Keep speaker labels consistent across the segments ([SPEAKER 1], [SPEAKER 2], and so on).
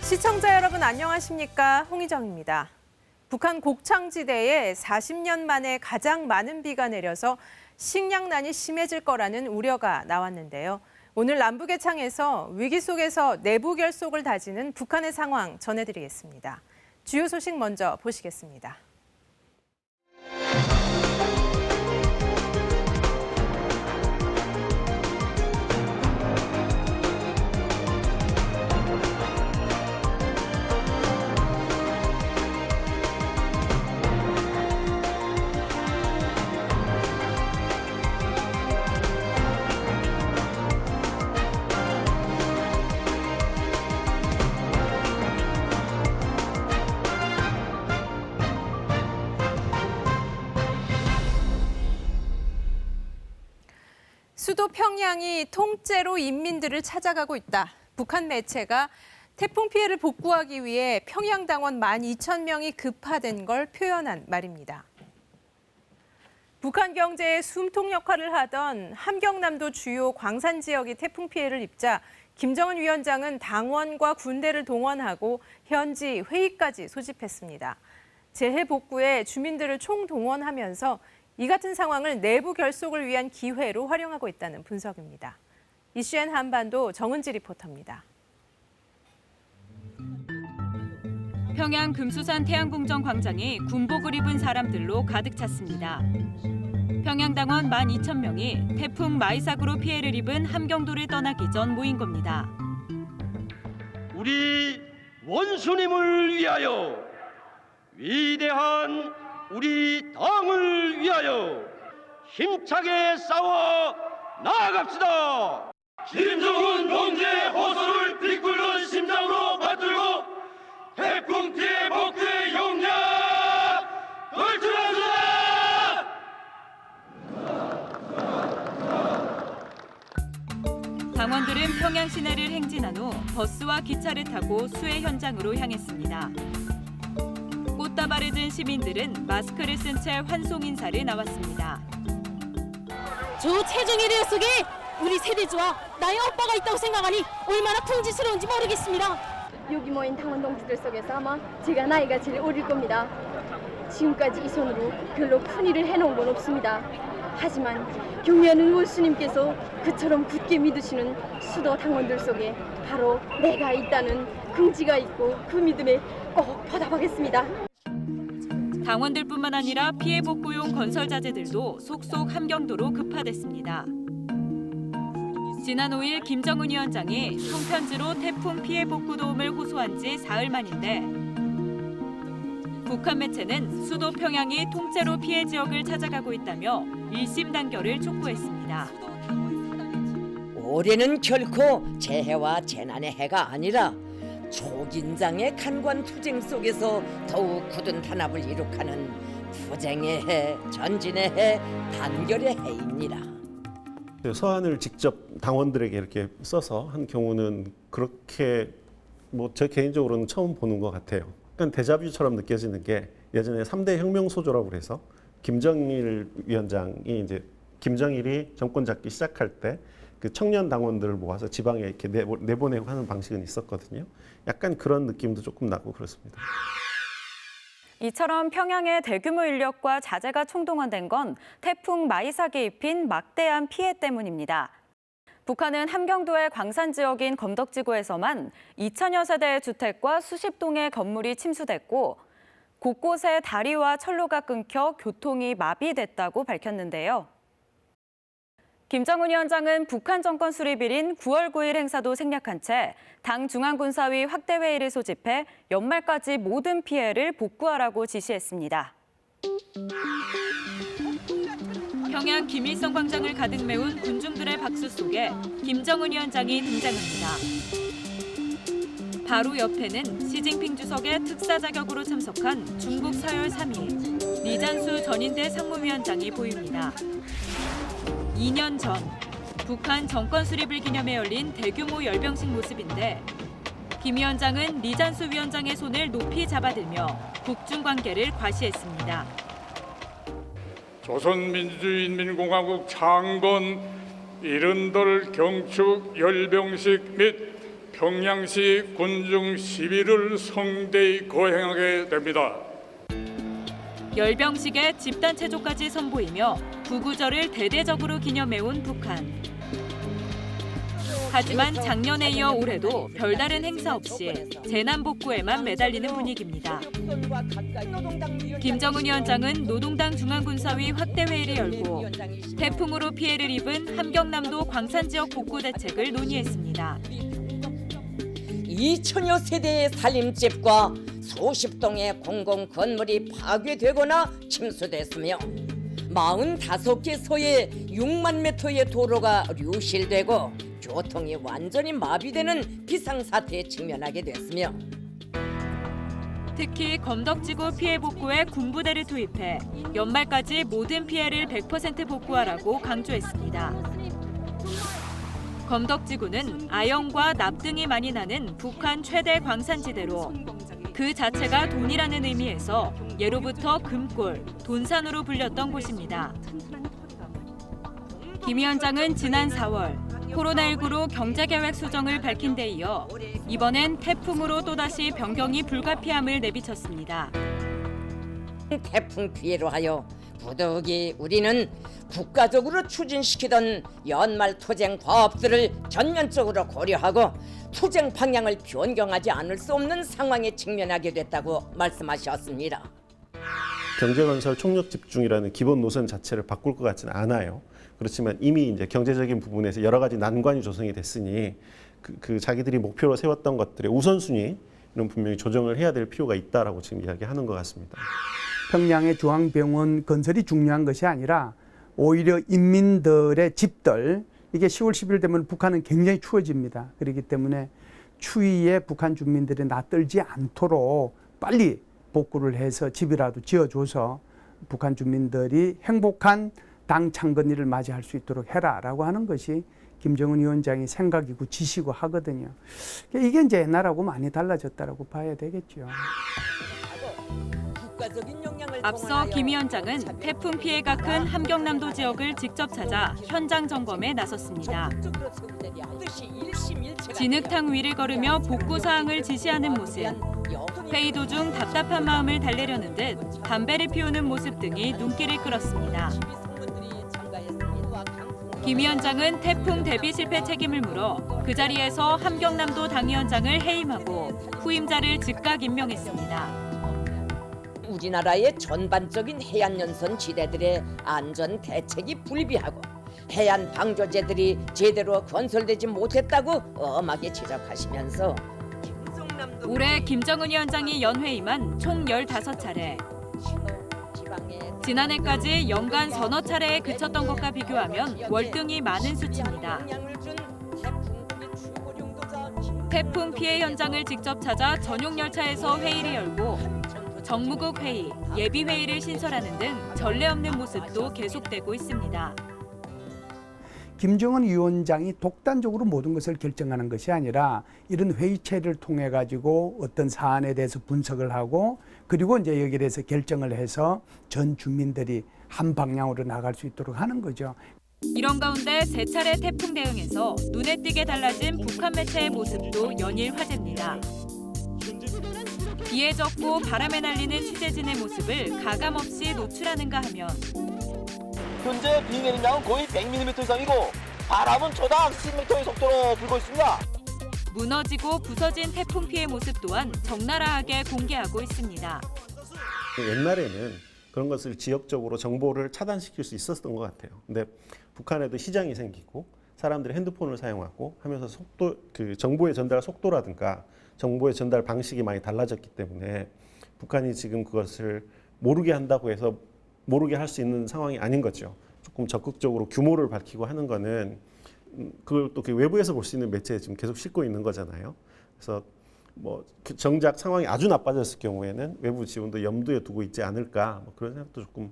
[SPEAKER 1] 시청자 여러분 안녕하십니까? 홍희정입니다. 북한 곡창지대에 40년 만에 가장 많은 비가 내려서 식량난이 심해질 거라는 우려가 나왔는데요. 오늘 남북의창에서 위기 속에서 내부 결속을 다지는 북한의 상황 전해드리겠습니다. 주요 소식 먼저 보시겠습니다. 수도 평양이 통째로 인민들을 찾아가고 있다. 북한 매체가 태풍 피해를 복구하기 위해 평양당원 12,000명이 급파된 걸 표현한 말입니다. 북한 경제에 숨통 역할을 하던 함경남도 주요 광산 지역이 태풍 피해를 입자 김정은 위원장은 당원과 군대를 동원하고 현지 회의까지 소집했습니다. 재해 복구에 주민들을 총동원하면서 이 같은 상황을 내부 결속을 위한 기회로 활용하고 있다는 분석입니다. 이슈엔 한반도 정은지 리포터입니다.
[SPEAKER 2] 평양 금수산 태양궁정 광장이 군복을 입은 사람들로 가득 찼습니다. 평양당원 12,000명이 태풍 마이삭으로 피해를 입은 함경도를 떠나기 전 모인 겁니다.
[SPEAKER 3] 우리 원수님을 위하여 위대한 우리 당을 위하여 힘차게 싸워 나아갑시다. 김정은 동지의 호소를 비굴른 심장으로 받들고 태풍 피해 복구의 용량 돌출합시다.
[SPEAKER 2] 당원들은 평양 시내를 행진한 후 버스와 기차를 타고 수해 현장으로 향했습니다. 꽃다발을 든 시민들은 마스크를 쓴 채 환송 인사를 나왔습니다.
[SPEAKER 4] 저 최종일의 속에 우리 세대주와 나의 오빠가 있다고 생각하니 얼마나 풍지스러운지 모르겠습니다.
[SPEAKER 5] 여기 모인 당원 동지들 속에서 아마 제가 나이가 제일 어릴 겁니다. 지금까지 이 손으로 별로 큰 일을 해놓은 건 없습니다. 하지만 경례하는 원수님께서 그처럼 굳게 믿으시는 수도 당원들 속에 바로 내가 있다는 긍지가 있고 그 믿음에 꼭 보답하겠습니다.
[SPEAKER 2] 당원들뿐만 아니라 피해 복구용 건설 자재들도 속속 함경도로 급파됐습니다. 지난 5일 김정은 위원장이 손편지로 태풍 피해 복구 도움을 호소한 지 사흘 만인데 북한 매체는 수도 평양이 통째로 피해 지역을 찾아가고 있다며 일심 단결을 촉구했습니다.
[SPEAKER 6] 올해는 결코 재해와 재난의 해가 아니라 초긴장의 간관 투쟁 속에서 더욱 굳은 단합을 이룩하는 투쟁의 해, 전진의 해, 단결의 해입니다.
[SPEAKER 7] 서한을 직접 당원들에게 이렇게 써서 한 경우는 그렇게 제 개인적으로는 처음 보는 것 같아요. 약간 데자뷰처럼 느껴지는 게 예전에 3대 혁명소조라고 그래서 김정일 위원장이 김정일이 정권 잡기 시작할 때 그 청년 당원들을 모아서 지방에 이렇게 내보내고 하는 방식은 있었거든요. 약간 그런 느낌도 조금 나고 그렇습니다.
[SPEAKER 8] 이처럼 평양의 대규모 인력과 자재가 총동원된 건 태풍 마이삭이 입힌 막대한 피해 때문입니다. 북한은 함경도의 광산 지역인 검덕지구에서만 2,000여 세대의 주택과 수십 동의 건물이 침수됐고 곳곳에 다리와 철로가 끊겨 교통이 마비됐다고 밝혔는데요. 김정은 위원장은 북한 정권 수립일인 9월 9일 행사도 생략한 채 당 중앙군사위 확대회의를 소집해 연말까지 모든 피해를 복구하라고 지시했습니다.
[SPEAKER 2] 평양 김일성 광장을 가득 메운 군중들의 박수 속에 김정은 위원장이 등장합니다. 바로 옆에는 시진핑 주석의 특사 자격으로 참석한 중국 서열 3위 리잔수 전인대 상무위원장이 보입니다. 2년 전 북한 정권 수립을 기념해 열린 대규모 열병식 모습인데 김 위원장은 리잔수 위원장의 손을 높이 잡아들며 북중 관계를 과시했습니다.
[SPEAKER 9] 조선민주주의인민공화국 창건 70돌 경축 열병식 및 평양시 군중 시위를 성대히 거행하게 됩니다.
[SPEAKER 2] 열병식에 집단 체조까지 선보이며 구구절을 대대적으로 기념해온 북한. 하지만 작년에 이어 올해도 별다른 행사 없이 재난 복구에만 매달리는 분위기입니다. 김정은 위원장은 노동당 중앙군사위 확대회의를 열고 태풍으로 피해를 입은 함경남도 광산지역 복구 대책을 논의했습니다.
[SPEAKER 6] 2천여 세대의 살림집과 수십 동의 공공 건물이 파괴되거나 침수됐으며 45개소의 6만 미터의 도로가 류실되고 교통이 완전히 마비되는 비상사태에 직면하게 됐으며
[SPEAKER 2] 특히 검덕지구 피해 복구에 군부대를 투입해 연말까지 모든 피해를 100% 복구하라고 강조했습니다. 검덕지구는 아연과 납 등이 많이 나는 북한 최대 광산지대로 그 자체가 돈이라는 의미에서 예로부터 금골, 돈산으로 불렸던 곳입니다. 김 위원장은 지난 4월 코로나19로 경제계획 수정을 밝힌 데 이어 이번엔 태풍으로 또다시 변경이 불가피함을 내비쳤습니다.
[SPEAKER 6] 태풍 피해로 하여 부득이 우리는 국가적으로 추진시키던 연말 투쟁 과업들을 전면적으로 고려하고 투쟁 방향을 변경하지 않을 수 없는 상황에 직면하게 됐다고 말씀하셨습니다.
[SPEAKER 7] 경제건설 총력 집중이라는 기본 노선 자체를 바꿀 것 같지는 않아요. 그렇지만 이미 이제 경제적인 부분에서 여러 가지 난관이 조성이 됐으니 그 자기들이 목표로 세웠던 것들의 우선순위는 분명히 조정을 해야 될 필요가 있다라고 지금 이야기하는 것 같습니다.
[SPEAKER 10] 평양의 중앙병원 건설이 중요한 것이 아니라 오히려 인민들의 집들, 이게 10월 10일 되면 북한은 굉장히 추워집니다. 그렇기 때문에 추위에 북한 주민들이 낯들지 않도록 빨리 복구를 해서 집이라도 지어줘서 북한 주민들이 행복한 당 창건일을 맞이할 수 있도록 해라라고 하는 것이 김정은 위원장의 생각이고 지시고 하거든요. 이게 이제 옛날하고 많이 달라졌다라고 봐야 되겠죠.
[SPEAKER 2] 앞서 김 위원장은 태풍 피해가 큰 함경남도 지역을 직접 찾아 현장 점검에 나섰습니다. 진흙탕 위를 걸으며 복구 사항을 지시하는 모습, 회의 도중 답답한 마음을 달래려는 듯 담배를 피우는 모습 등이 눈길을 끌었습니다. 김 위원장은 태풍 대비 실패 책임을 물어 그 자리에서 함경남도 당위원장을 해임하고 후임자를 즉각 임명했습니다.
[SPEAKER 6] 우리나라의 전반적인 해안연선 지대들의 안전 대책이 불비하고 해안 방조제들이 제대로 건설되지 못했다고 엄하게 지적하시면서
[SPEAKER 2] 올해 김정은 위원장이 연회의만 총 15차례, 지난해까지 연간 서너 차례에 그쳤던 것과 비교하면 월등히 많은 수치입니다. 태풍 피해 현장을 직접 찾아 전용 열차에서 회의를 열고 정무국 회의, 예비 회의를 신설하는 등 전례 없는 모습도 계속되고 있습니다.
[SPEAKER 10] 김정은 위원장이 독단적으로 모든 것을 결정하는 것이 아니라 이런 회의체를 통해 가지고 어떤 사안에 대해서 분석을 하고 그리고 이제 여기에 대해서 결정을 해서 전 주민들이 한 방향으로 나갈 수 있도록 하는 거죠.
[SPEAKER 2] 이런 가운데 세 차례 태풍 대응에서 눈에 띄게 달라진 북한 매체의 모습도 연일 화제입니다. 비에 젖고 바람에 날리는 취재진의 모습을 가감없이 노출하는가 하면
[SPEAKER 11] 현재 비 내림량은 거의 100mm 이상이고 바람은 초당 10m의 속도로 불고 있습니다.
[SPEAKER 2] 무너지고 부서진 태풍 피해 모습 또한 적나라하게 공개하고 있습니다.
[SPEAKER 7] 옛날에는 그런 것을 지역적으로 정보를 차단시킬 수 있었던 것 같아요. 근데 북한에도 시장이 생기고 사람들이 핸드폰을 사용하고 하면서 속도, 그 정보의 전달 속도라든가 정보의 전달 방식이 많이 달라졌기 때문에 북한이 지금 그것을 모르게 한다고 해서 모르게 할 수 있는 상황이 아닌 거죠. 조금 적극적으로 규모를 밝히고 하는 거는 그걸 또 외부에서 볼 수 있는 매체에 지금 계속 싣고 있는 거잖아요. 그래서 뭐 정작 상황이 아주 나빠졌을 경우에는 외부 지원도 염두에 두고 있지 않을까 뭐 그런 생각도 조금.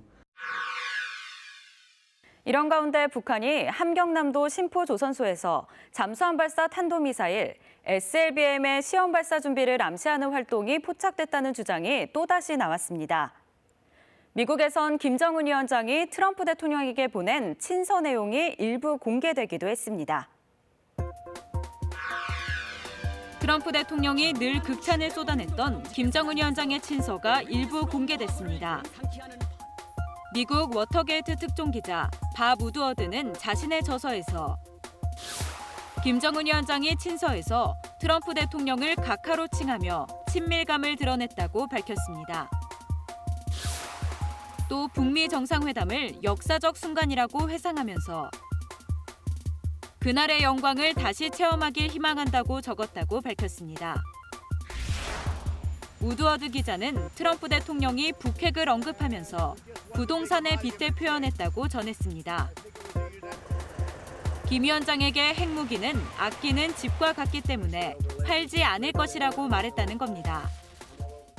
[SPEAKER 8] 이런 가운데 북한이 함경남도 신포조선소에서 잠수함 발사 탄도미사일 SLBM의 시험 발사 준비를 암시하는 활동이 포착됐다는 주장이 또다시 나왔습니다. 미국에선 김정은 위원장이 트럼프 대통령에게 보낸 친서 내용이 일부 공개되기도 했습니다.
[SPEAKER 2] 트럼프 대통령이 늘 극찬을 쏟아냈던 김정은 위원장의 친서가 일부 공개됐습니다. 미국 워터게이트 특종 기자 밥 우드워드는 자신의 저서에서 김정은 위원장이 친서에서 트럼프 대통령을 각하로 칭하며 친밀감을 드러냈다고 밝혔습니다. 또 북미 정상회담을 역사적 순간이라고 회상하면서 그날의 영광을 다시 체험하길 희망한다고 적었다고 밝혔습니다. 우드워드 기자는 트럼프 대통령이 북핵을 언급하면서 부동산에 빗대 표현했다고 전했습니다. 김 위원장에게 핵무기는 아끼는 집과 같기 때문에 팔지 않을 것이라고 말했다는 겁니다.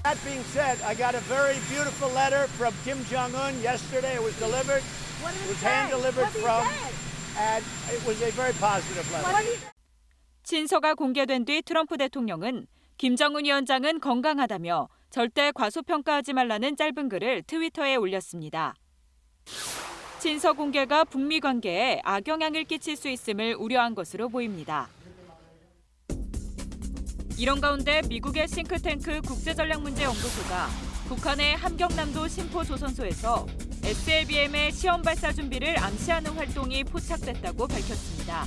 [SPEAKER 12] That being said, I got a very beautiful letter from Kim Jong-un yesterday. It was delivered. It was hand-delivered from, and it was a very positive letter.
[SPEAKER 2] 친서가 공개된 뒤 트럼프 대통령은 김정은 위원장은 건강하다며 절대 과소평가하지 말라는 짧은 글을 트위터에 올렸습니다. 친서 공개가 북미 관계에 악영향을 끼칠 수 있음을 우려한 것으로 보입니다. 이런 가운데 미국의 싱크탱크 국제전략문제연구소가 북한의 함경남도 신포조선소에서 SLBM의 시험 발사 준비를 암시하는 활동이 포착됐다고 밝혔습니다.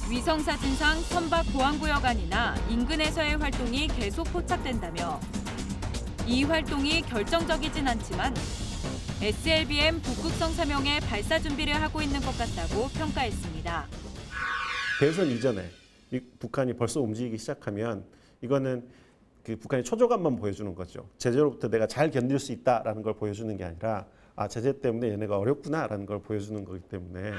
[SPEAKER 2] 위성사진상 선박 보안구역 안이나 인근에서의 활동이 계속 포착된다며 이 활동이 결정적이진 않지만 SLBM 북극성 사명의 발사 준비를 하고 있는 것 같다고 평가했습니다.
[SPEAKER 7] 대선 이전에 북한이 벌써 움직이기 시작하면 이거는 그 북한의 초조감만 보여주는 거죠. 제재로부터 내가 잘 견딜 수 있다라는 걸 보여주는 게 아니라 제재 때문에 얘네가 어렵구나라는 걸 보여주는 거기 때문에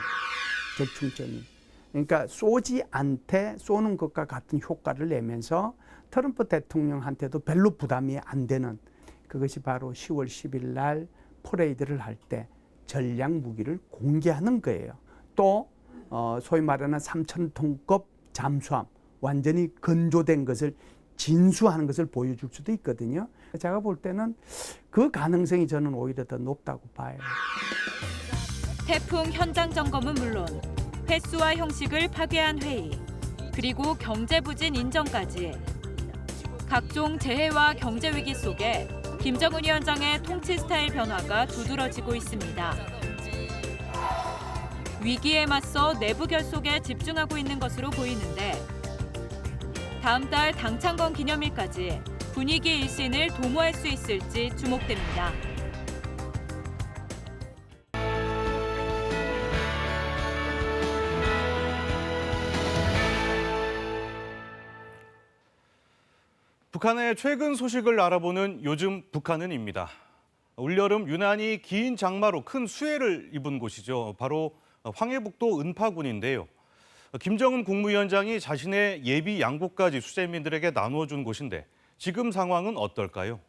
[SPEAKER 10] 절충점이. 그러니까 쏘지 않되 쏘는 것과 같은 효과를 내면서 트럼프 대통령한테도 별로 부담이 안 되는 그것이 바로 10월 10일 날 퍼레이드를 할 때 전략 무기를 공개하는 거예요. 또 소위 말하는 3,000톤급 잠수함 완전히 건조된 것을 진수하는 것을 보여줄 수도 있거든요. 제가 볼 때는 그 가능성이 저는 오히려 더 높다고 봐요.
[SPEAKER 2] 태풍 현장 점검은 물론 횟수와 형식을 파괴한 회의, 그리고 경제 부진 인정까지 각종 재해와 경제 위기 속에 김정은 위원장의 통치 스타일 변화가 두드러지고 있습니다. 위기에 맞서 내부 결속에 집중하고 있는 것으로 보이는데 다음 달 당창건 기념일까지 분위기 일신을 도모할 수 있을지 주목됩니다.
[SPEAKER 13] 북한의 최근 소식을 알아보는 요즘 북한은입니다. 올여름 유난히 긴 장마로 큰 수해를 입은 곳이죠. 바로 황해북도 은파군인데요. 김정은 국무위원장이 자신의 예비 양곡까지 수재민들에게 나누어준 곳인데 지금 상황은 어떨까요?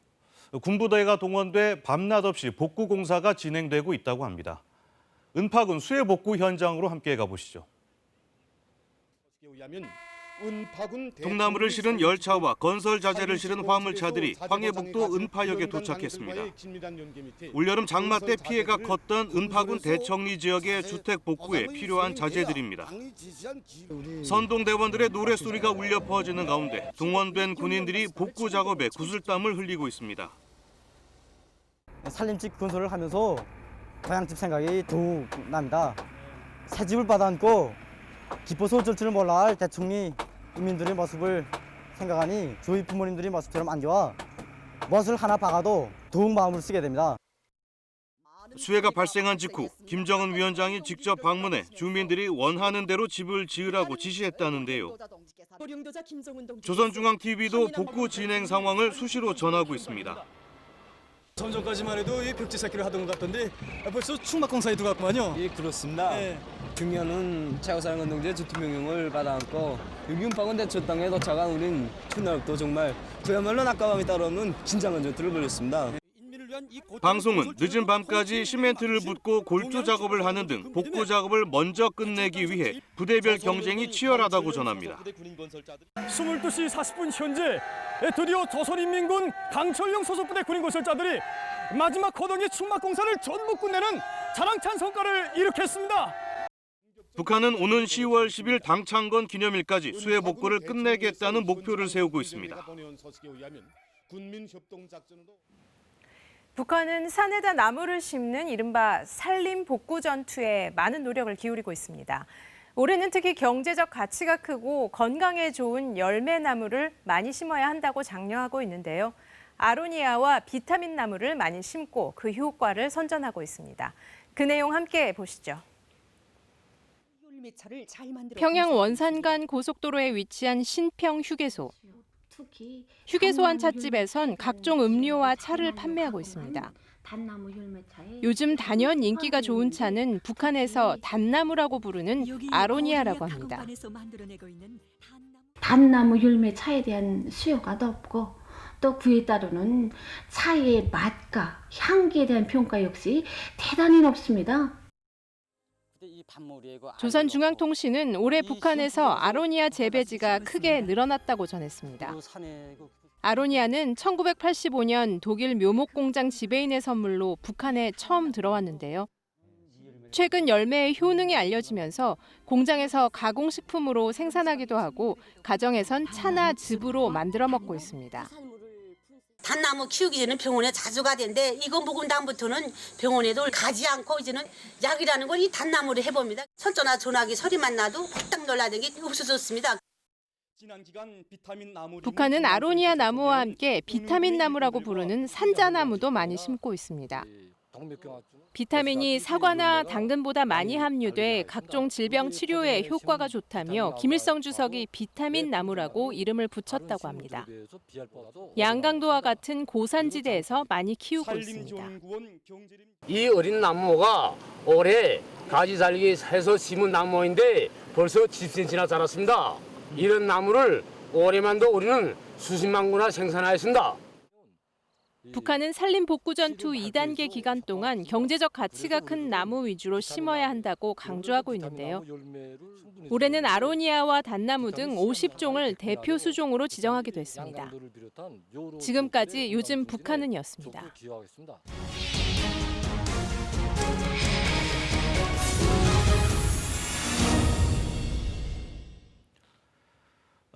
[SPEAKER 13] 군부대가 동원돼 밤낮 없이 복구 공사가 진행되고 있다고 합니다. 은파군 수해 복구 현장으로 함께 가보시죠. 통나무를 실은 열차와 건설 자재를 실은 화물차들이 황해북도 은파역에 도착했습니다. 올여름 장마 때 피해가 컸던 은파군 대청리 지역의 주택 복구에 필요한 자재들입니다. 선동대원들의 노랫소리가 울려 퍼지는 가운데 동원된 군인들이 복구 작업에 구슬땀을 흘리고 있습니다.
[SPEAKER 14] 살림집 건설을 하면서 고향집 생각이 더욱 납니다. 새 집을 받아안고 기뻐서 어쩔 줄을 몰라 할 대청리 국민들의 모습을 생각하니 저희 부모님들의 모습처럼 안겨와 멋을 하나 박아도 더욱 마음을 쓰게 됩니다.
[SPEAKER 13] 수해가 발생한 직후 김정은 위원장이 직접 방문해 주민들이 원하는 대로 집을 지으라고 지시했다는데요. 조선중앙TV도 복구 진행 상황을 수시로 전하고 있습니다.
[SPEAKER 15] 좀 전까지만 해도 이 벽지 쌓기를 하던 것 같던데 벌써 충막 공사에 들어갔구만요.
[SPEAKER 16] 예, 그렇습니다. 중요한 최고사령운동제 주투명령을 받아안고 은파군 대처 땅에 도착한 우린 추날도 정말 그야말로 낮과밤이 따라오는 긴장한 전투를 벌였습니다.
[SPEAKER 13] 방송은 늦은 밤까지 시멘트를 붓고 골조 작업을 하는 등 복구 작업을 먼저 끝내기 위해 부대별 경쟁이 치열하다고 전합니다.
[SPEAKER 17] 22시 40분 현재 드디어 조선인민군 강철령 소속부대 군인건설자들이 마지막 거동의 충막 공사를 전부 끝내는 자랑찬 성과를 이룩했습니다.
[SPEAKER 13] 북한은 오는 10월 10일 당창건 기념일까지 수해 복구를 끝내겠다는 목표를 세우고 있습니다.
[SPEAKER 1] 북한은 산에다 나무를 심는 이른바 산림 복구 전투에 많은 노력을 기울이고 있습니다. 올해는 특히 경제적 가치가 크고 건강에 좋은 열매나무를 많이 심어야 한다고 장려하고 있는데요. 아로니아와 비타민 나무를 많이 심고 그 효과를 선전하고 있습니다. 그 내용 함께 보시죠. 평양 원산간 고속도로에 위치한 신평 휴게소. 휴게소 한 찻집에선 각종 음료와 차를 판매하고 있습니다. 요즘 단연 인기가 좋은 차는 북한에서 단나무라고 부르는 아로니아라고 합니다.
[SPEAKER 18] 단나무 열매 차에 대한 수요가 높고 또 그에 따르는 차의 맛과 향기에 대한 평가 역시 대단히 높습니다.
[SPEAKER 1] 조선중앙통신은 올해 북한에서 아로니아 재배지가 크게 늘어났다고 전했습니다. 아로니아는 1985년 독일 묘목공장 지배인의 선물로 북한에 처음 들어왔는데요. 최근 열매의 효능이 알려지면서 공장에서 가공식품으로 생산하기도 하고 가정에선 차나 즙으로 만들어 먹고 있습니다.
[SPEAKER 19] 단나무 키우기 전에는 병원에 자주 가던데 이거 먹은 다음부터는 병원에도 가지 않고 이제는 약이라는 걸 이 단나무를 해봅니다. 선전화 전화기 소리만 나도 팍딱 놀라던 게 없어졌습니다.
[SPEAKER 1] 북한은 아로니아 나무와 함께 비타민 나무라고 부르는 산자나무도 많이 심고 있습니다. 비타민이 사과나 당근보다 많이 함유돼 각종 질병 치료에 효과가 좋다며 김일성 주석이 비타민 나무라고 이름을 붙였다고 합니다. 양강도와 같은 고산지대에서 많이 키우고 있습니다.
[SPEAKER 20] 이 어린 나무가 올해 가지 잘기 해서 심은 나무인데 벌써 10cm나 자랐습니다. 이런 나무를 올해만도 우리는 수십만 구나 생산하였습니다.
[SPEAKER 1] 북한은 산림 복구 전투 2단계 기간 동안 경제적 가치가 큰 나무 위주로 심어야 한다고 강조하고 있는데요. 올해는 아로니아와 단나무 등 50종을 대표 수종으로 지정하기도 했습니다. 지금까지 요즘 북한은이었습니다.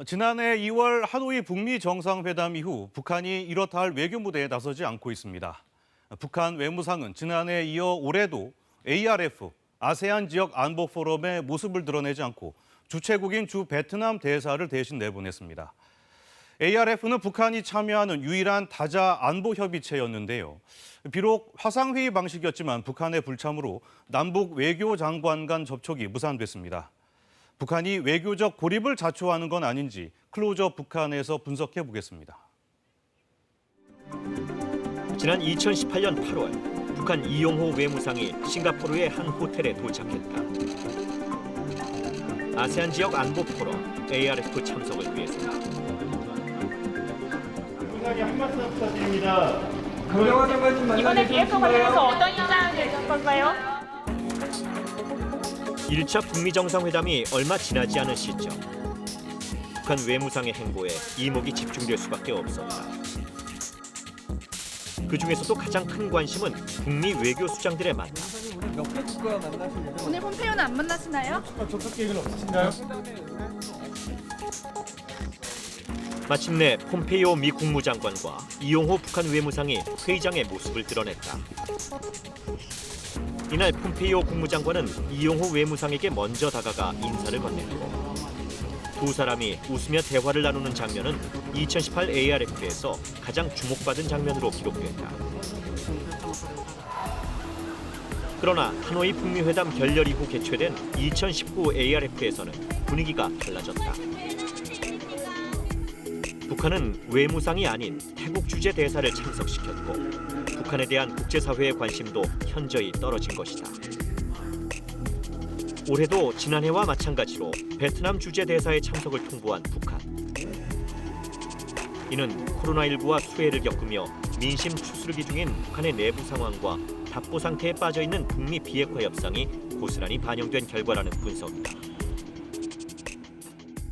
[SPEAKER 13] 지난해 2월 하노이 북미 정상회담 이후 북한이 이렇다 할 외교 무대에 나서지 않고 있습니다. 북한 외무상은 지난해에 이어 올해도 ARF, 아세안 지역 안보 포럼에 모습을 드러내지 않고 주최국인 주 베트남 대사를 대신 내보냈습니다. ARF는 북한이 참여하는 유일한 다자 안보 협의체였는데요. 비록 화상회의 방식이었지만 북한의 불참으로 남북 외교장관 간 접촉이 무산됐습니다. 북한이 외교적 고립을 자초하는 건 아닌지 클로저 북한에서 분석해 보겠습니다.
[SPEAKER 21] 지난 2018년 8월 북한 이용호 외무상이 싱가포르의 한 호텔에 도착했다. 아세안 지역 안보 포럼 ARF 참석을 위해서다.
[SPEAKER 22] 부장이 한 말씀 부탁드립니다.
[SPEAKER 23] 이번에 BF 관련해서 어떤 입장을 내셨었어요?
[SPEAKER 21] 1차 북미 정상회담이 얼마 지나지 않은 시점. 북한 외무상의 행보에 이목이 집중될 수밖에 없었다. 그중에서도 가장 큰 관심은 북미 외교 수장들의 만남.
[SPEAKER 23] 오늘 폼페이오는 안 만나시나요?
[SPEAKER 22] 접촉 계획은 없으신가요?
[SPEAKER 21] 마침내 폼페이오 미 국무장관과 이용호 북한 외무상이 회의장의 모습을 드러냈다. 이날 폼페이오 국무장관은 이용호 외무상에게 먼저 다가가 인사를 건넸고 두 사람이 웃으며 대화를 나누는 장면은 2018 ARF에서 가장 주목받은 장면으로 기록됐다. 그러나 하노이 북미 회담 결렬 이후 개최된 2019 ARF에서는 분위기가 달라졌다. 북한은 외무상이 아닌 태국 주재 대사를 참석시켰고 북한에 대한 국제사회의 관심도 현저히 떨어진 것이다. 올해도 지난해와 마찬가지로 베트남 주재 대사의 참석을 통보한 북한. 이는 코로나19와 수해를 겪으며 민심 추스르기 중인 북한의 내부 상황과 답보 상태에 빠져 있는 북미 비핵화 협상이 고스란히 반영된 결과라는 분석이다.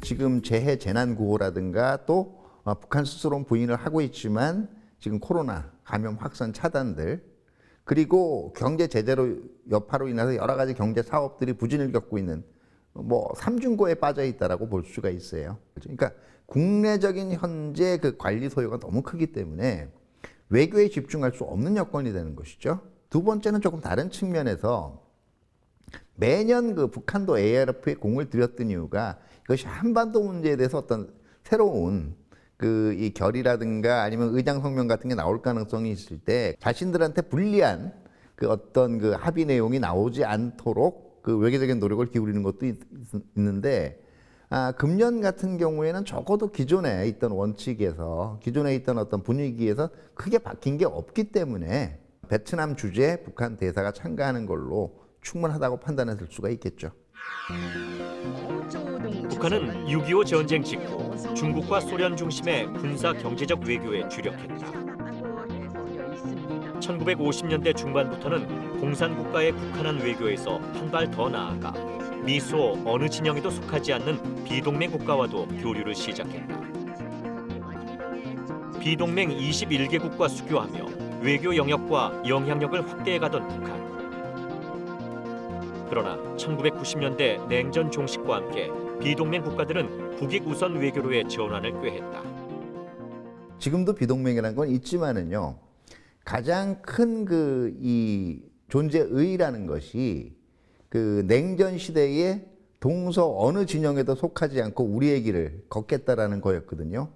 [SPEAKER 3] 지금 재해 재난 구호라든가 또 북한 스스로는 부인을 하고 있지만 지금 코로나 감염 확산 차단들 그리고 경제 제재로 여파로 인해서 여러 가지 경제 사업들이 부진을 겪고 있는 삼중고에 빠져 있다라고 볼 수가 있어요. 그러니까 국내적인 현재 그 관리 소요가 너무 크기 때문에 외교에 집중할 수 없는 여건이 되는 것이죠. 두 번째는 조금 다른 측면에서 매년 그 북한도 ARF에 공을 들였던 이유가 이것이 한반도 문제에 대해서 어떤 새로운 이 결의라든가 아니면 의장 성명 같은 게 나올 가능성이 있을 때 자신들한테 불리한 어떤 합의 내용이 나오지 않도록 외교적인 노력을 기울이는 것도 있는데 금년 같은 경우에는 적어도 기존에 있던 원칙에서 기존에 있던 어떤 분위기에서 크게 바뀐 게 없기 때문에 베트남 주재 북한 대사가 참가하는 걸로 충분하다고 판단했을 수가 있겠죠.
[SPEAKER 21] 북한은 6.25 전쟁 직후 중국과 소련 중심의 군사 경제적 외교에 주력했다. 1950년대 중반부터는 공산국가에 국한한 외교에서 한 발 더 나아가 미소 어느 진영에도 속하지 않는 비동맹 국가와도 교류를 시작했다. 비동맹 21개국과 수교하며 외교 영역과 영향력을 확대해가던 북한. 그러나 1990년대 냉전 종식과 함께 비동맹 국가들은 북익 우선 외교로의 전환을 꾀했다.
[SPEAKER 3] 지금도 비동맹이라는 건 있지만은요. 가장 큰 이 존재의의라는 것이 냉전 시대에 동서 어느 진영에도 속하지 않고 우리의 길을 걷겠다라는 거였거든요.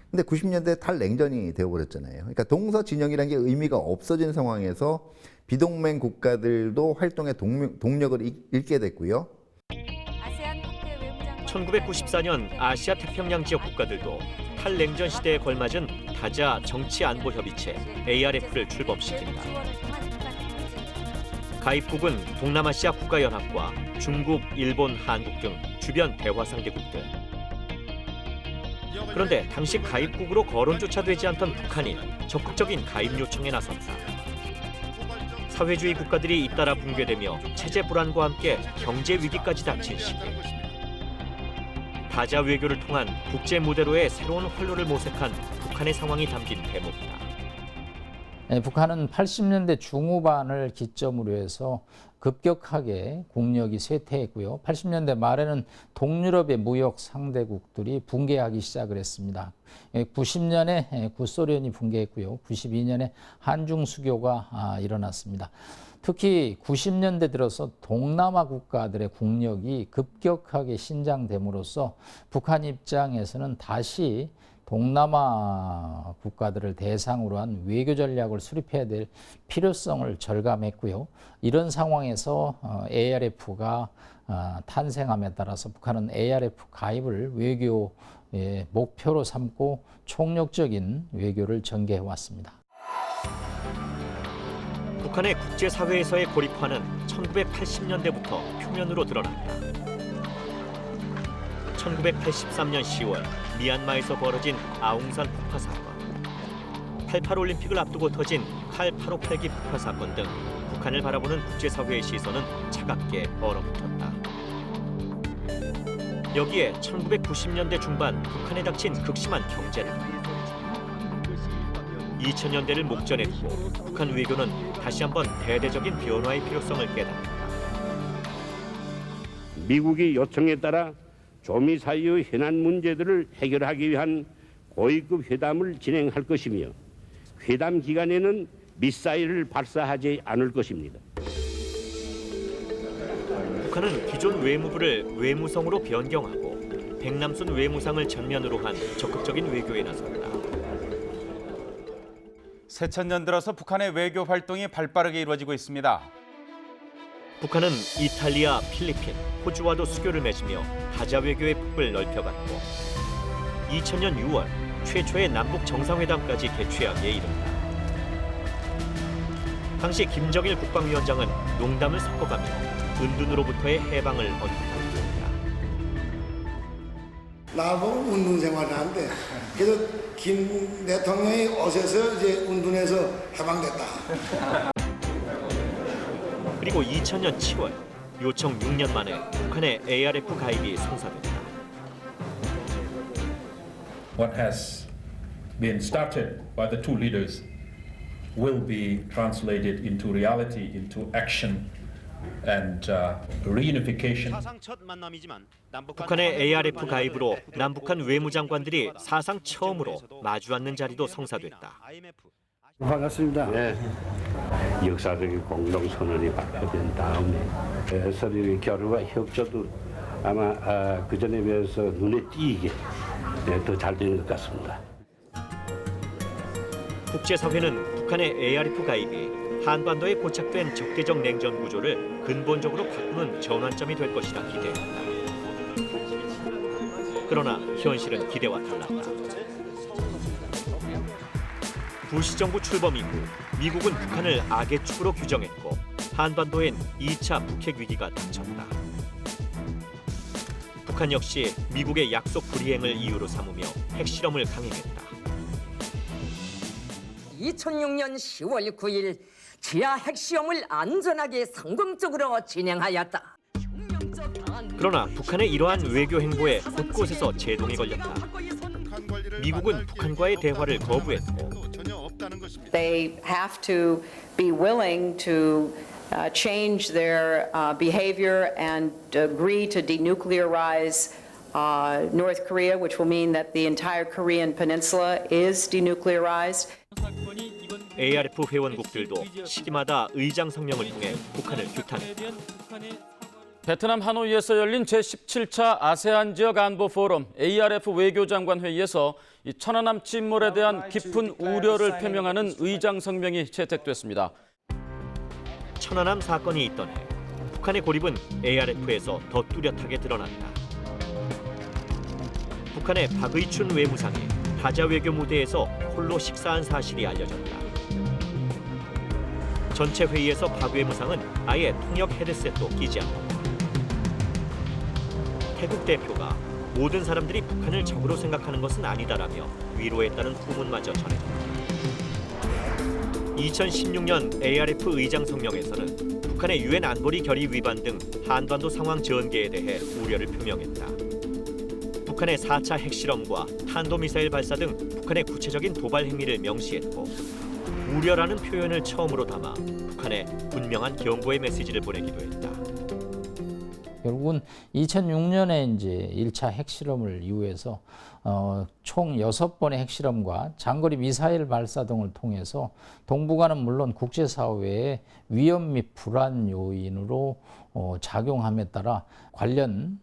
[SPEAKER 3] 근데 90년대에 탈냉전이 되어버렸잖아요. 그러니까 동서 진영이라는 게 의미가 없어진 상황에서 비동맹 국가들도 활동의 동력을 잃게 됐고요.
[SPEAKER 21] 1994년 아시아 태평양 지역 국가들도 탈냉전 시대에 걸맞은 다자 정치 안보 협의체 ARF를 출범시킨다. 가입국은 동남아시아 국가연합과 중국, 일본, 한국 등 주변 대화 상대국들. 그런데 당시 가입국으로 거론조차 되지 않던 북한이 적극적인 가입 요청에 나섰다. 사회주의 국가들이 잇따라 붕괴되며 체제 불안과 함께 경제 위기까지 닥친 시기. 다자 외교를 통한 국제 무대로의 새로운 활로를 모색한 북한의 상황이 담긴 대목이다.
[SPEAKER 4] 북한은 80년대 중후반을 기점으로 해서 급격하게 국력이 쇠퇴했고요. 80년대 말에는 동유럽의 무역 상대국들이 붕괴하기 시작을 했습니다. 90년에 구소련이 붕괴했고요. 92년에 한중 수교가 일어났습니다. 특히 90년대 들어서 동남아 국가들의 국력이 급격하게 신장됨으로써 북한 입장에서는 다시 동남아 국가들을 대상으로 한 외교 전략을 수립해야 될 필요성을 절감했고요. 이런 상황에서 ARF가 탄생함에 따라서 북한은 ARF 가입을 외교의 목표로 삼고 총력적인 외교를 전개해 왔습니다.
[SPEAKER 21] 북한의 국제사회에서의 고립화는 1980년대부터 표면으로 드러났다. 1983년 10월 미얀마에서 벌어진 아웅산 폭파 사건, 88 올림픽을 앞두고 터진 칼 858기 폭파 사건 등 북한을 바라보는 국제사회의 시선은 차갑게 얼어붙었다. 여기에 1990년대 중반 북한에 닥친 극심한 경제난. 2000년대를 목전에 두고 북한 외교는 다시 한번 대대적인 변화의 필요성을 깨닫는다.
[SPEAKER 5] 미국의 요청에 따라 조미 사이의 현안 문제들을 해결하기 위한 고위급 회담을 진행할 것이며 회담 기간에는 미사일을 발사하지 않을 것입니다.
[SPEAKER 21] 북한은 기존 외무부를 외무성으로 변경하고 백남순 외무상을 전면으로 한 적극적인 외교에 나섰다.
[SPEAKER 24] 새천년 들어서 북한의 외교 활동이 발빠르게 이루어지고 있습니다.
[SPEAKER 21] 북한은 이탈리아, 필리핀, 호주와도 수교를 맺으며 다자 외교의 폭을 넓혀갔고 2000년 6월 최초의 남북 정상회담까지 개최하기에 이른다. 당시 김정일 국방위원장은 농담을 섞어가며 은둔으로부터의 해방을 언급하고 있다.
[SPEAKER 6] 나보고 운동 생활을 하는데 그래서 김 대통령이 오셔서 이제 운동에서 해방됐다.
[SPEAKER 21] 그리고 2000년 7월 요청 6년 만에 북한의 ARF 가입이 성사됐다.
[SPEAKER 8] What has been started by the two leaders will be translated into reality, into action and reunification.
[SPEAKER 21] 북한의 ARF 가입으로 남북한 외무장관들이 사상 처음으로 마주 앉는 자리도 성사됐다.
[SPEAKER 9] 반갑습니다.
[SPEAKER 11] 네. 역사적인 공동선언이 발표된 다음에 서로의 교류와 협조도 아마 그 전에 비해서 눈에 띄게 더 잘 되는 것 같습니다.
[SPEAKER 21] 국제사회는 북한의 ARF 가입이 한반도에 고착된 적대적 냉전 구조를 근본적으로 바꾸는 전환점이 될 것이라 기대했다. 그러나 현실은 기대와 달랐다. 부시 정부 출범 이후 미국은 북한을 악의 축으로 규정했고 한반도엔 2차 북핵 위기가 닥쳤다. 북한 역시 미국의 약속 불이행을 이유로 삼으며 핵실험을 강행했다.
[SPEAKER 25] 2006년 10월 9일 지하 핵시험을 안전하게 성공적으로 진행하였다.
[SPEAKER 21] 그러나 북한의 이러한 외교 행보에 곳곳에서 제동이 걸렸다. 미국은 북한과의 대화를 거부했고
[SPEAKER 26] They have to be willing to change their behavior and agree to denuclearize North Korea, which will mean that the entire Korean peninsula is denuclearized.
[SPEAKER 21] ARF 회원국들도 시기마다 의장 성명을 통해 북한을 규탄했다.
[SPEAKER 17] 베트남 하노이에서 열린 제17차 아세안 지역 안보 포럼 ARF 외교장관 회의에서 이 천안함 침몰에 대한 깊은 우려를 표명하는 의장 성명이 채택됐습니다.
[SPEAKER 21] 천안함 사건이 있던 해 북한의 고립은 ARF에서 더 뚜렷하게 드러났다. 북한의 박의춘 외무상이 다자 외교 무대에서 홀로 식사한 사실이 알려졌다. 전체 회의에서 박 외무상은 아예 통역 헤드셋도 끼지 않았다. 태국 대표가 모든 사람들이 북한을 적으로 생각하는 것은 아니다라며 위로했다는 후문마저 전했다. 2016년 ARF 의장 성명에서는 북한의 유엔 안보리 결의 위반 등 한반도 상황 전개에 대해 우려를 표명했다. 북한의 4차 핵실험과 탄도미사일 발사 등 북한의 구체적인 도발 행위를 명시했고 우려라는 표현을 처음으로 담아 북한에 분명한 경고의 메시지를 보내기도 했다.
[SPEAKER 4] 결국은 2006년에 이제 1차 핵실험을 이후해서 총 6번의 핵실험과 장거리 미사일 발사 등을 통해서 동북아는 물론 국제사회의 위험 및 불안 요인으로 작용함에 따라 관련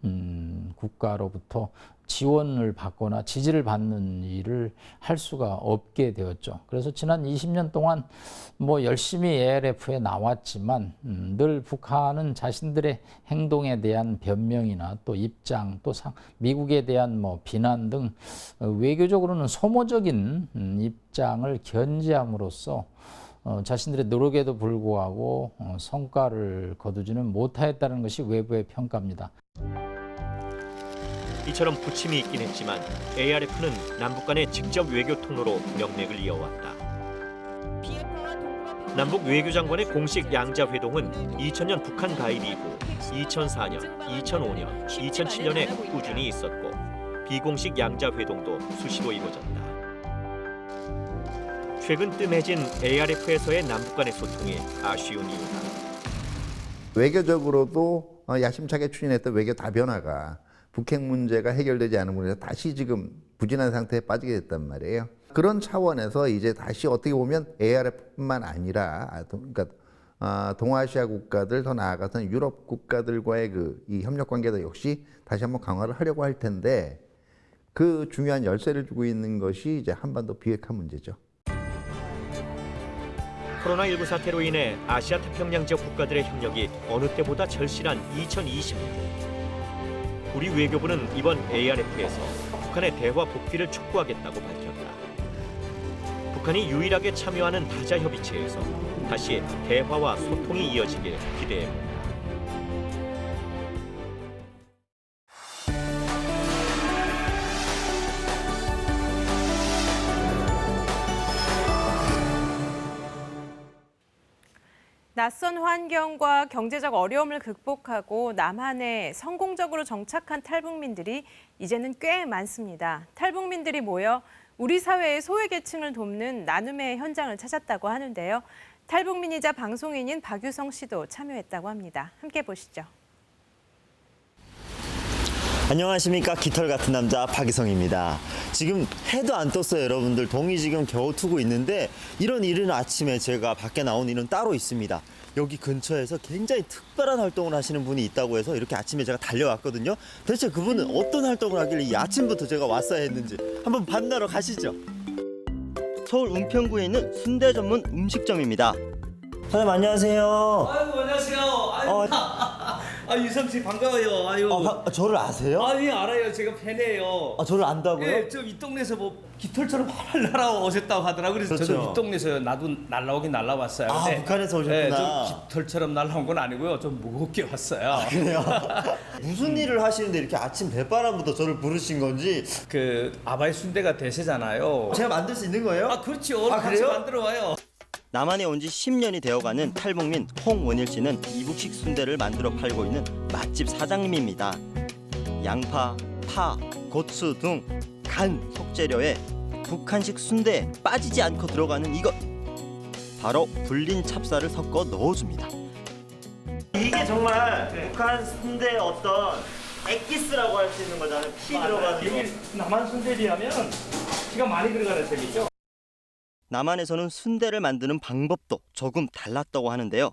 [SPEAKER 4] 국가로부터 지원을 받거나 지지를 받는 일을 할 수가 없게 되었죠. 그래서 지난 20년 동안 뭐 열심히 ARF에 나왔지만 늘 북한은 자신들의 행동에 대한 변명이나 또 입장, 또 미국에 대한 뭐 비난 등 외교적으로는 소모적인 입장을 견지함으로써 자신들의 노력에도 불구하고 성과를 거두지는 못하였다는 것이 외부의 평가입니다.
[SPEAKER 21] 이처럼 부침이 있긴 했지만 ARF는 남북 간의 직접 외교 통로로 명맥을 이어왔다. 남북 외교장관의 공식 양자 회동은 2000년 북한 가입 이후 2004년, 2005년, 2007년에 꾸준히 있었고 비공식 양자 회동도 수시로 이루어졌다. 최근 뜸해진 ARF에서의 남북 간의 소통이 아쉬운 이유다.
[SPEAKER 3] 외교적으로도 야심차게 추진했던 외교 다변화가 북핵 문제가 해결되지 않은 문제에서 다시 지금 부진한 상태에 빠지게 됐단 말이에요. 그런 차원에서 이제 다시 어떻게 보면 ARF뿐만 아니라 그러니까 동아시아 국가들 더 나아가서는 유럽 국가들과의 이 협력 관계도 역시 다시 한번 강화를 하려고 할 텐데 그 중요한 열쇠를 주고 있는 것이 이제 한반도 비핵화 문제죠.
[SPEAKER 21] 코로나19 사태로 인해 아시아 태평양 지역 국가들의 협력이 어느 때보다 절실한 2020년. 우리 외교부는 이번 ARF에서 북한의 대화 복귀를 촉구하겠다고 밝혔다. 북한이 유일하게 참여하는 다자 협의체에서 다시 대화와 소통이 이어지길 기대해봅니다.
[SPEAKER 1] 낯선 환경과 경제적 어려움을 극복하고 남한에 성공적으로 정착한 탈북민들이 이제는 꽤 많습니다. 탈북민들이 모여 우리 사회의 소외계층을 돕는 나눔의 현장을 찾았다고 하는데요. 탈북민이자 방송인인 박유성 씨도 참여했다고 합니다. 함께 보시죠.
[SPEAKER 2] 안녕하십니까. 깃털 같은 남자 박유성입니다. 지금 해도 안 떴어요, 여러분들. 동이 지금 겨우 트고 있는데 이런 이른 아침에 제가 밖에 나온 이유는 따로 있습니다. 여기 근처에서 굉장히 특별한 활동을 하시는 분이 있다고 해서 이렇게 아침에 제가 달려왔거든요. 대체 그분은 어떤 활동을 하길래 이 아침부터 제가 왔어야 했는지 한번 만나러 가시죠. 서울 은평구에 있는 순대 전문 음식점입니다. 사장님 안녕하세요.
[SPEAKER 7] 아이고 안녕하세요. 유성 씨 반가워요. 아유.
[SPEAKER 2] 저를 아세요?
[SPEAKER 7] 예, 알아요. 제가 팬이에요.
[SPEAKER 2] 저를 안다고요?
[SPEAKER 7] 예, 저 이 동네에서 뭐 깃털처럼 활 날아오셨다고 하더라고요. 그래서
[SPEAKER 2] 그렇죠.
[SPEAKER 7] 저도 이 동네에서 나도 날라오긴 날라왔어요. 근데,
[SPEAKER 2] 북한에서 오셨구나.
[SPEAKER 7] 예, 좀 깃털처럼 날라온 건 아니고요. 좀 무겁게 왔어요.
[SPEAKER 2] 그래요? 무슨 일을 하시는데 이렇게 아침 대바람부터 저를 부르신 건지.
[SPEAKER 7] 그 아바이 순대가 대세잖아요.
[SPEAKER 2] 제가 만들 수 있는 거예요?
[SPEAKER 7] 그렇죠. 같이
[SPEAKER 2] 그래요?
[SPEAKER 7] 만들어 와요.
[SPEAKER 2] 남한에 온 지 10년이 되어가는 탈북민 홍원일 씨는 이북식 순대를 만들어 팔고 있는 맛집 사장님입니다. 양파, 파, 고추 등 간 속재료에 북한식 순대에 빠지지 않고 들어가는 이것. 바로 불린 찹쌀을 섞어 넣어줍니다. 이게 정말 북한 순대의 어떤 엑기스라고 할 수 있는 거잖아요. 피 들어가는 거.
[SPEAKER 7] 여기 남한 순대에 비하면 피가 많이 들어가는 셈이죠.
[SPEAKER 2] 남한에서는 순대를 만드는 방법도 조금 달랐다고 하는데요.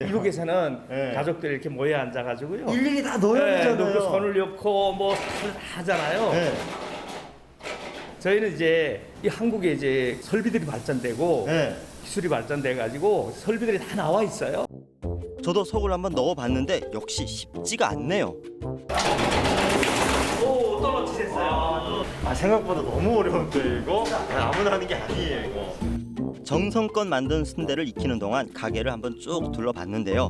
[SPEAKER 7] 미국에서는 가족들이 이렇게 모여 앉아가지고요.
[SPEAKER 2] 일일이 다 넣어야 되잖아요.
[SPEAKER 7] 넣고 손을 엮고 뭐 하잖아요. 저희는 이제 이 한국에 이제 설비들이 발전되고 기술이 발전돼가지고 설비들이 다 나와 있어요.
[SPEAKER 2] 저도 속을 한번 넣어봤는데 역시 쉽지가 않네요.
[SPEAKER 7] 오, 떨어지셨어요.
[SPEAKER 2] 생각보다 너무 어려운데 이거? 아무나 하는 게 아니에요 이거. 정성껏 만든 순대를 익히는 동안 가게를 한번 쭉 둘러봤는데요.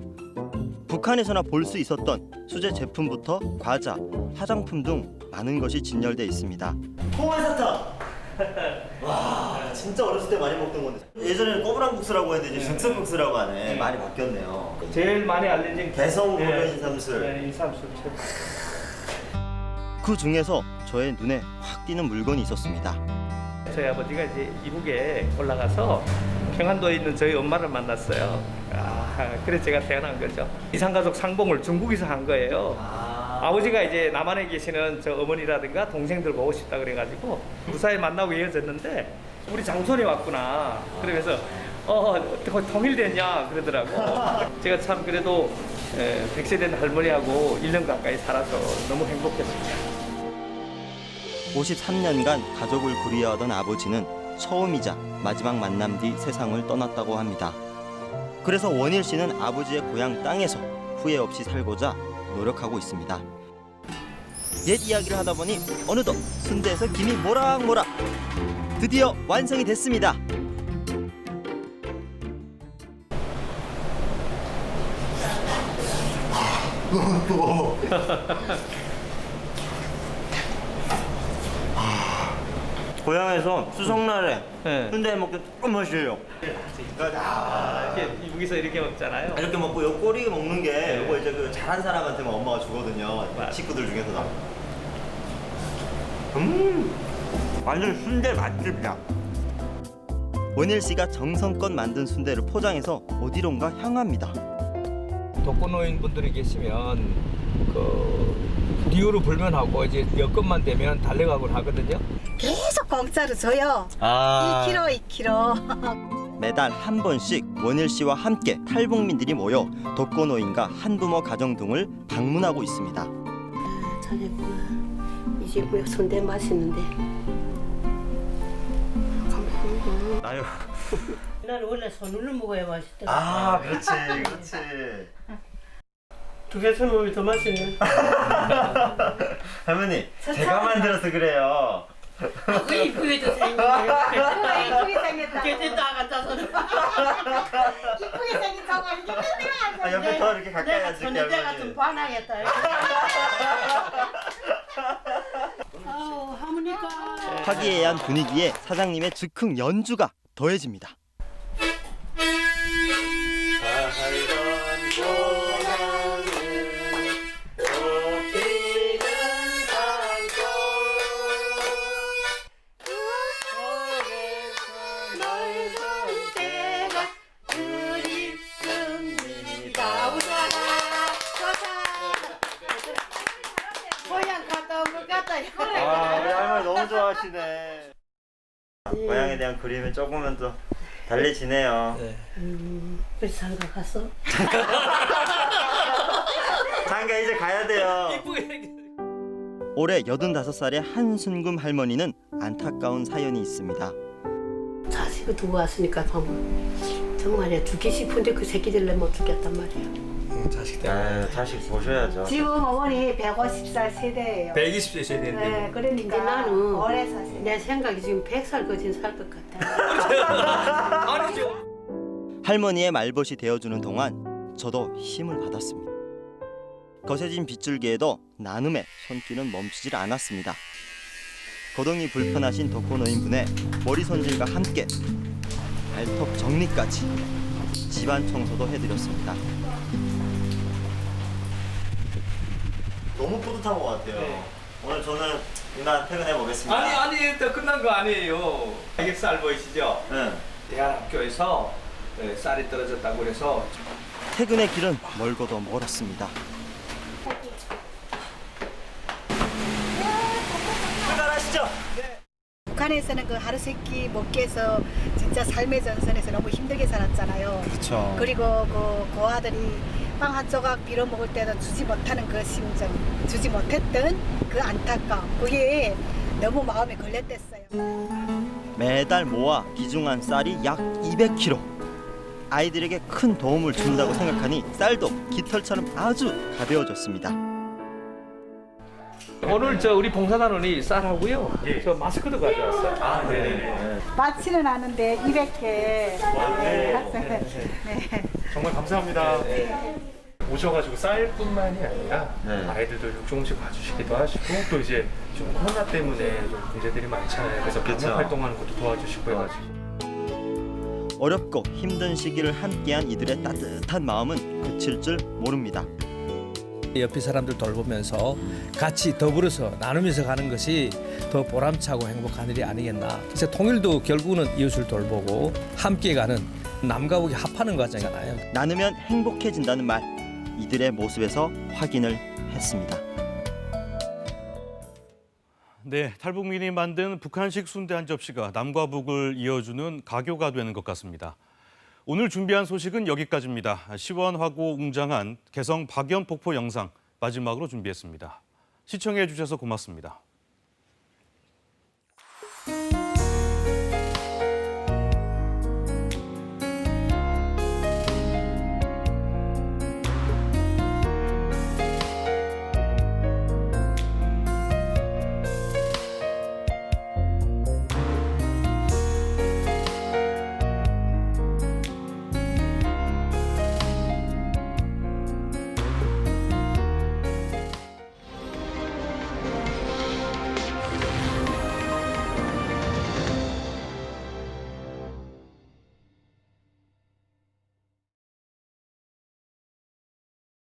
[SPEAKER 2] 북한에서나 볼 수 있었던 수제 제품부터 과자, 화장품 등 많은 것이 진열돼 있습니다. 홍화사탕! 와, 진짜 어렸을 때 많이 먹던 건데. 예전에는 꼬부랑국수라고 했는데 이제 즉석국수라고 하네. 많이 바뀌었네요.
[SPEAKER 7] 제일 많이 알려진
[SPEAKER 2] 개성고려 인삼술.
[SPEAKER 7] 인삼술.
[SPEAKER 2] 그 중에서 저의 눈에 확 띄는 물건이 있었습니다.
[SPEAKER 7] 저희 아버지가 이제 이북에 올라가서 평안도에 있는 저희 엄마를 만났어요. 그래서 제가 태어난 거죠. 이산가족 상봉을 중국에서 한 거예요. 아버지가 이제 남한에 계시는 저 어머니라든가 동생들 보고 싶다 그래가지고 무사히 만나고 이어졌는데 우리 장손이 왔구나. 그러면서 통일됐냐 그러더라고. 제가 참 그래도 100세 된 할머니하고 1년 가까이 살아서 너무 행복했습니다.
[SPEAKER 2] 53년간 가족을 그리워하던 아버지는 처음이자 마지막 만남 뒤 세상을 떠났다고 합니다. 그래서 원일 씨는 아버지의 고향 땅에서 후회 없이 살고자 노력하고 있습니다. 옛 이야기를 하다 보니 어느덧 순대에서 김이 모락모락. 드디어 완성이 됐습니다. 너무 뜨거워. 고향에서 추석날에 순대 먹기 조금 맛이에요.
[SPEAKER 7] 이렇게 이북에서 이렇게 먹잖아요.
[SPEAKER 2] 이렇게 먹고 요 꼬리 먹는 게 요거 이제 그 잘한 사람한테만 엄마가 주거든요. 식구들 중에서도. 완전 순대 맛집이야. 원일 씨가 정성껏 만든 순대를 포장해서 어디론가 향합니다.
[SPEAKER 7] 독거노인분들이 계시면 그 리우로 불면하고 이제 여건만 되면 달래가곤 하거든요.
[SPEAKER 10] 계속 공짜로 줘요. 1kg, 2kg.
[SPEAKER 2] 매달 한 번씩 원일 씨와 함께 탈북민들이 모여 독거노인과 한부모 가정 등을 방문하고 있습니다.
[SPEAKER 10] 잘했구나. 이 집에 순대 맛있는데.
[SPEAKER 2] 아유.
[SPEAKER 10] 난 원래 손으로 먹어야 맛있더라.
[SPEAKER 2] 그렇지.
[SPEAKER 10] 두 개 손으로 더 맛있네.
[SPEAKER 2] 할머니, 제가 만들어서 그래요.
[SPEAKER 10] 그 이쁘게 생겼네. 이쁘게 생겼다. 걔도 나갔다 손으로. 이쁘게 생긴 저거 이렇게 맨날
[SPEAKER 2] 옆에 더 이렇게 가까이 앉을게요.
[SPEAKER 10] 내가 좀 반하겠다. 하모니카.
[SPEAKER 2] 화기애애한 분위기에 사장님의 즉흥 연주가 더해집니다.
[SPEAKER 10] 나온 것 같다.
[SPEAKER 2] 아, 우리 할머니 너무 좋아하시네. 고향에 대한 그림이 조금은 또 달래지네요.
[SPEAKER 10] 우리 장가 갔어?
[SPEAKER 2] 장가 이제 가야 돼요. 올해 85살의 한순금 할머니는 안타까운 사연이 있습니다.
[SPEAKER 10] 자식을 두고 왔으니까 정말이야 죽기 싶은데 그 새끼들을 못 죽였단 말이야.
[SPEAKER 2] 자식 때문에. 자식 보셔야죠.
[SPEAKER 10] 지금 어머니 150살 세대예요.
[SPEAKER 7] 120세 세대인데.
[SPEAKER 10] 네, 그러니까 나는 오래 사세요. 내 생각이 지금 100살 거진 살 것 같아.
[SPEAKER 7] 아니죠.
[SPEAKER 2] 할머니의 말벗이 되어주는 동안 저도 힘을 받았습니다. 거세진 빗줄기에도 나눔의 손길은 멈추질 않았습니다. 거동이 불편하신 독거노인분의 머리 손질과 함께 발톱 정리까지 집안 청소도 해드렸습니다. 너무 뿌듯한 것 같아요.
[SPEAKER 7] 네.
[SPEAKER 2] 오늘 저는 이만 퇴근해 보겠습니다.
[SPEAKER 7] 아니, 또 끝난 거 아니에요. 이게 쌀 보이시죠?
[SPEAKER 2] 네.
[SPEAKER 7] 대한학교에서 쌀이 떨어졌다고 그래서
[SPEAKER 2] 퇴근의 길은 멀고도 멀었습니다. 출발하시죠.
[SPEAKER 10] 북한에서는 그 하루 세끼 먹기 위해서 진짜 삶의 전선에서 너무 힘들게 살았잖아요.
[SPEAKER 2] 그렇죠.
[SPEAKER 10] 그리고 그 아들이 빵 한 조각 빌어 먹을 때도 주지 못하는 그 심정, 주지 못했던 그 안타까움, 그게 너무 마음에 걸렸댔어요.
[SPEAKER 2] 매달 모아 비중한 쌀이 약 200kg. 아이들에게 큰 도움을 준다고 생각하니 쌀도 깃털처럼 아주 가벼워졌습니다.
[SPEAKER 7] 오늘 우리 봉사단원이 쌀하고요. 저 마스크도 가져왔어요. 아, 네.
[SPEAKER 10] 많지는 않은데 200개.
[SPEAKER 22] 네. 정말 감사합니다. 오셔가지고 쌀뿐만이 아니라 아이들도 조금씩 봐주시기도 하시고 또 이제 좀 코로나 때문에 좀 문제들이 많잖아요. 그래서 방역 활동하는 것도 도와주시고 해가지고.
[SPEAKER 2] 어렵고 힘든 시기를 함께한 이들의 따뜻한 마음은 그칠 줄 모릅니다.
[SPEAKER 12] 옆에 사람들 돌보면서 같이 더불어서 나누면서 가는 것이 더 보람차고 행복한 일이 아니겠나. 그래서 통일도 결국은 이웃을 돌보고 함께 가는 남과 북이 합하는 과정이잖아요.
[SPEAKER 2] 나누면 행복해진다는 말, 이들의 모습에서 확인을 했습니다.
[SPEAKER 13] 네, 탈북민이 만든 북한식 순대 한 접시가 남과 북을 이어주는 가교가 되는 것 같습니다. 오늘 준비한 소식은 여기까지입니다. 시원하고 웅장한 개성 박연 폭포 영상 마지막으로 준비했습니다. 시청해 주셔서 고맙습니다.